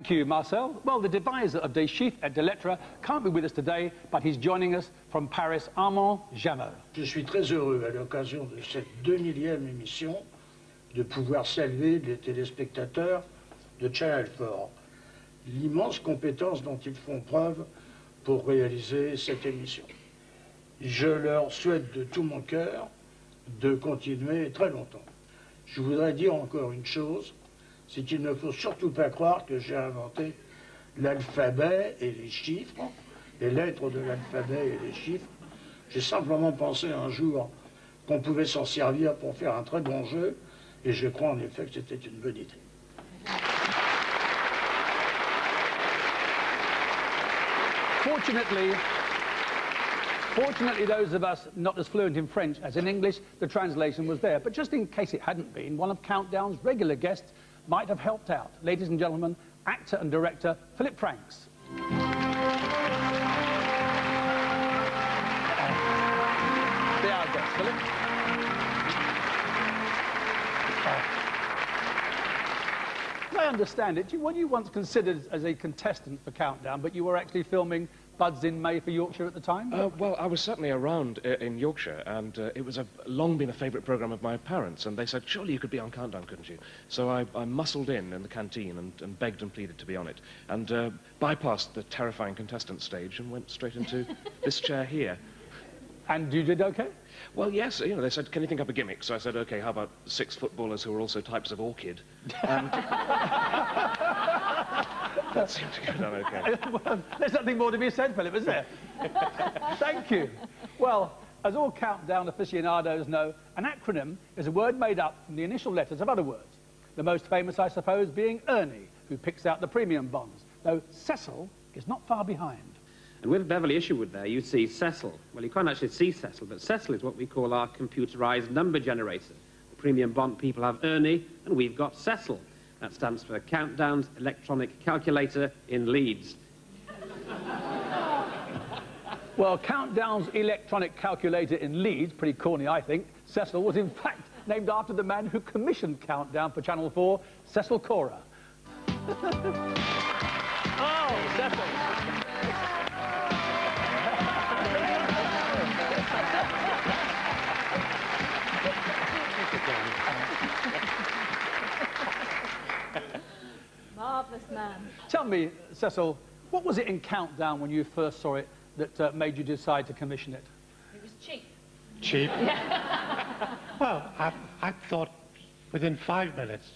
Thank you, Marcel. Well, the deviser of Des Chiffres et des Lettres can't be with us today, but he's joining us from Paris, Armand Jameau. Je suis très heureux, à l'occasion de cette 2000e émission, de pouvoir saluer les téléspectateurs de Channel 4, l'immense compétence dont ils font preuve pour réaliser cette émission. Je leur souhaite de tout mon cœur de continuer très longtemps. Je voudrais dire encore une chose, c'est qu'il ne faut surtout pas croire que j'ai inventé l'alphabet et les chiffres, les lettres de l'alphabet et les chiffres. J'ai simplement pensé un jour qu'on pouvait s'en servir pour faire un très bon jeu, et je crois en effet que c'était une bonne idée. Fortunately, those of us not as fluent in French as in English, the translation was there. But just in case it hadn't been, one of Countdown's regular guests might have helped out. Ladies and gentlemen, actor and director Philip Franks. There I go, Philip. I understand it. Were you once considered as a contestant for Countdown, but you were actually filming Buds in May for Yorkshire at the time? Well, I was certainly around in Yorkshire, and it was long been a favourite programme of my parents, and they said, surely you could be on Countdown, couldn't you? So I muscled in the canteen and begged and pleaded to be on it, and bypassed the terrifying contestant stage and went straight into this chair here. And you did okay? Well, yes, you know, they said, can you think up a gimmick? So I said, OK, how about 6 footballers who are also types of orchid? And that seemed to go down OK. Well, there's nothing more to be said, Philip, is there? Thank you. Well, as all Countdown aficionados know, an acronym is a word made up from the initial letters of other words. The most famous, I suppose, being Ernie, who picks out the premium bonds, though Cecil is not far behind. And with Beverly Isherwood there, you see Cecil. Well, you can't actually see Cecil, but Cecil is what we call our computerised number generator. The premium bond people have Ernie, and we've got Cecil. That stands for Countdown's electronic calculator in Leeds. Well, Countdown's electronic calculator in Leeds, pretty corny, I think. Cecil was, in fact, named after the man who commissioned Countdown for Channel 4, Cecil Cora. Oh, Cecil. Marvellous man. Tell me, Cecil, what was it in Countdown when you first saw it that made you decide to commission it? It was cheap. Cheap? Well, I thought within 5 minutes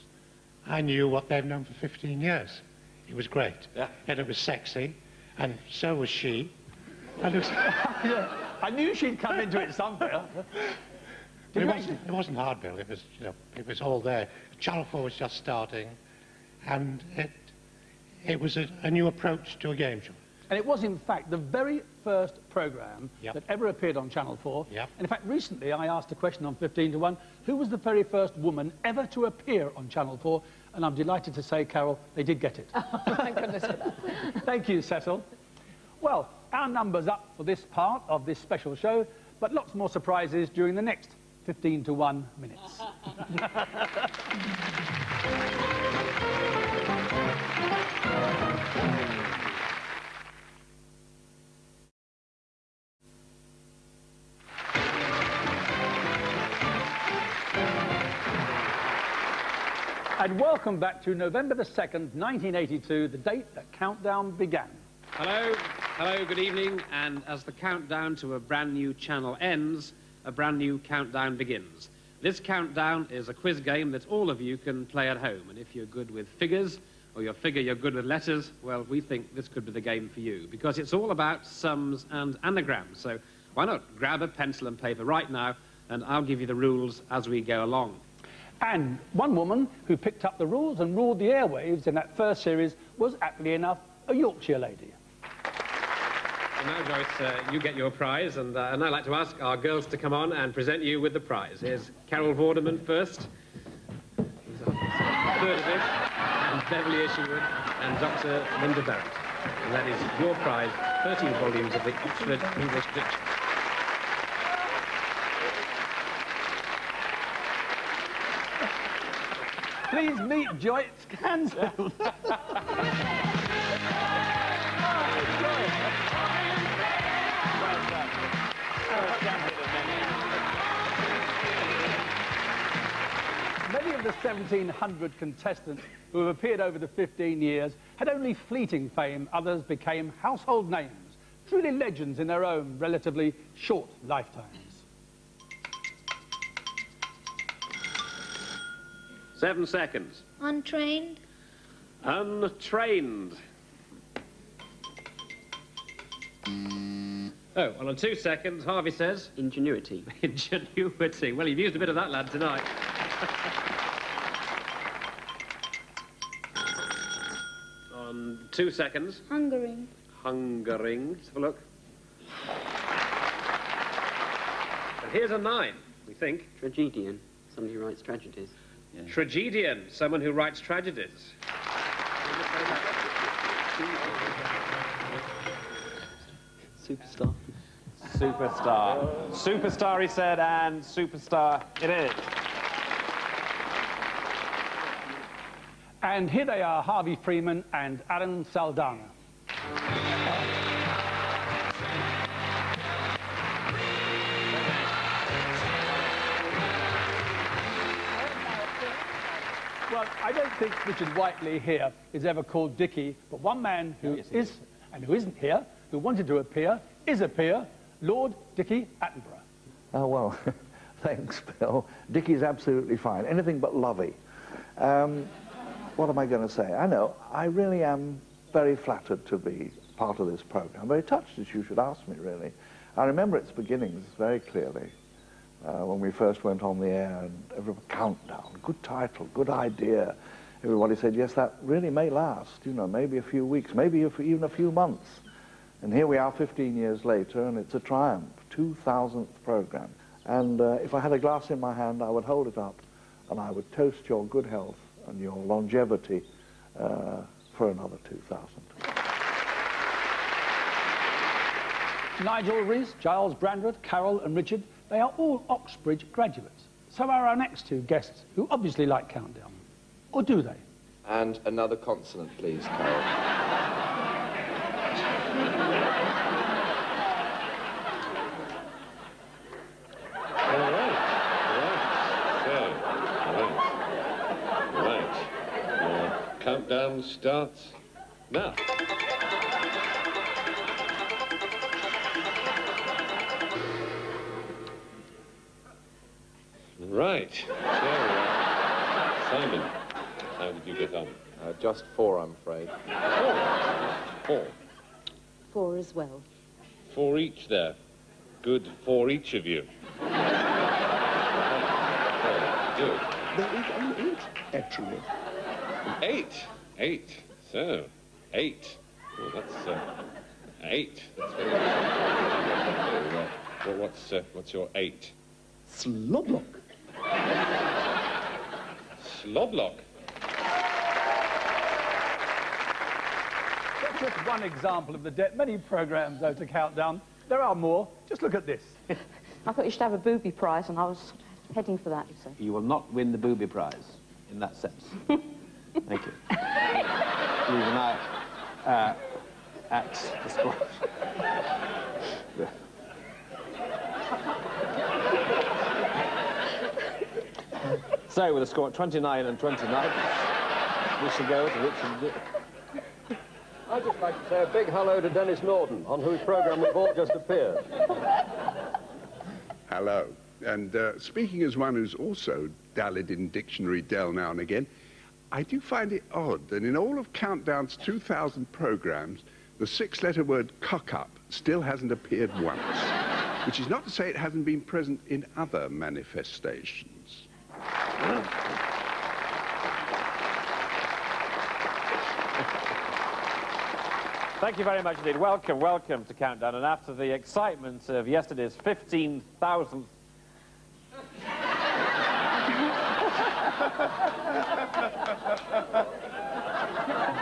I knew what they've known for 15 years. It was great. Yeah. And it was sexy, and so was she. And it was I knew she'd come into it somewhere. It wasn't hard, Bill. It was, you know, it was all there. Channel 4 was just starting, and it was a new approach to a game show. And it was, in fact, the very first programme that ever appeared on Channel 4. Yep. And, in fact, recently I asked a question on 15 to 1, who was the very first woman ever to appear on Channel 4? And I'm delighted to say, Carol, they did get it. Oh, thank goodness for that. Thank you, Cecil. Well, our number's up for this part of this special show, but lots more surprises during the next 15 to 1 minutes. And welcome back to November the 2nd, 1982, the date that Countdown began. Hello, hello, good evening, and as the countdown to a brand new channel ends, a brand new countdown begins. This countdown is a quiz game that all of you can play at home, and if you're good with figures, or you figure you're good with letters, well, we think this could be the game for you, because it's all about sums and anagrams. So why not grab a pencil and paper right now, and I'll give you the rules as we go along. And one woman who picked up the rules and ruled the airwaves in that first series was, aptly enough, a Yorkshire lady. And now, Joyce, you get your prize, and I'd like to ask our girls to come on and present you with the prize. Here's Carol Vorderman first, who's our third of it, and Beverly Isherwood, and Dr. Linda Barrett. And that is your prize, 13 volumes of the Oxford English Dictionary. Please meet Joyce Cansfield. 1,700 contestants who have appeared over the 15 years had only fleeting fame. Others became household names, truly legends in their own relatively short lifetimes. 7 seconds. Untrained. Untrained. Oh, well, on 2 seconds, Harvey says... Ingenuity. Ingenuity. Well, you've used a bit of that, lad, tonight. On 2 seconds. Hungering. Hungering. Let's have a look. And here's a 9, we think. Tragedian. Somebody who writes tragedies. Yeah. Tragedian. Someone who writes tragedies. Superstar. Superstar. Superstar, he said, and superstar it is. And here they are, Harvey Freeman and Alan Saldana. Well, I don't think Richard Whiteley here is ever called Dickie, but one man who is, and who isn't here, who wanted to appear, is a peer, Lord Dickie Attenborough. Oh, well, thanks, Bill. Dickie's absolutely fine. Anything but lovey. What am I going to say? I know, I really am very flattered to be part of this programme. Very touched that you should ask me, really. I remember its beginnings very clearly, when we first went on the air, and everyone, countdown, good title, good idea. Everybody said, yes, that really may last, you know, maybe a few weeks, maybe even a few months. And here we are 15 years later, and it's a triumph, 2,000th programme. And if I had a glass in my hand, I would hold it up, and I would toast your good health and your longevity for another 2,000. Nigel Rees, Giles Brandreth, Carol and Richard, they are all Oxbridge graduates. So are our next two guests, who obviously like Countdown. Or do they? And another consonant, please, Carol. Countdown starts now. Right. So, Simon, how did you get on? Just 4, I'm afraid. 4. 4 as well. 4 each there. Good for each of you. Good. There is only 8, actually. 8. 8. So, 8. Well, that's 8. That's very good. Well, what's your 8? Sloblock. Sloblock. That's just one example of the many programmes, though, to Countdown. There are more. Just look at this. I thought you should have a booby prize, and I was heading for that, you see. You will not win the booby prize, in that sense. Thank you. Please, and I act the squash. So, with a score at 29 and 29, we shall go to Richard. I'd just like to say a big hello to Dennis Norden, on whose programme we've all just appeared. Hello. And speaking as one who's also dallied in Dictionary Dell now and again, I do find it odd that in all of Countdown's 2,000 programmes, the 6-letter word cock-up still hasn't appeared once, which is not to say it hasn't been present in other manifestations. Thank you very much indeed. Welcome, welcome to Countdown. And after the excitement of yesterday's 15,000th...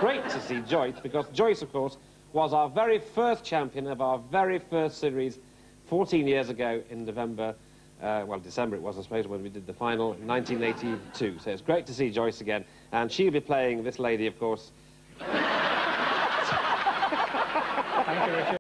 Great to see Joyce, because Joyce, of course, was our very first champion of our very first series 14 years ago in November, well, December it was, I suppose, when we did the final in 1982. So it's great to see Joyce again. And she'll be playing this lady, of course. Thank you, Richard.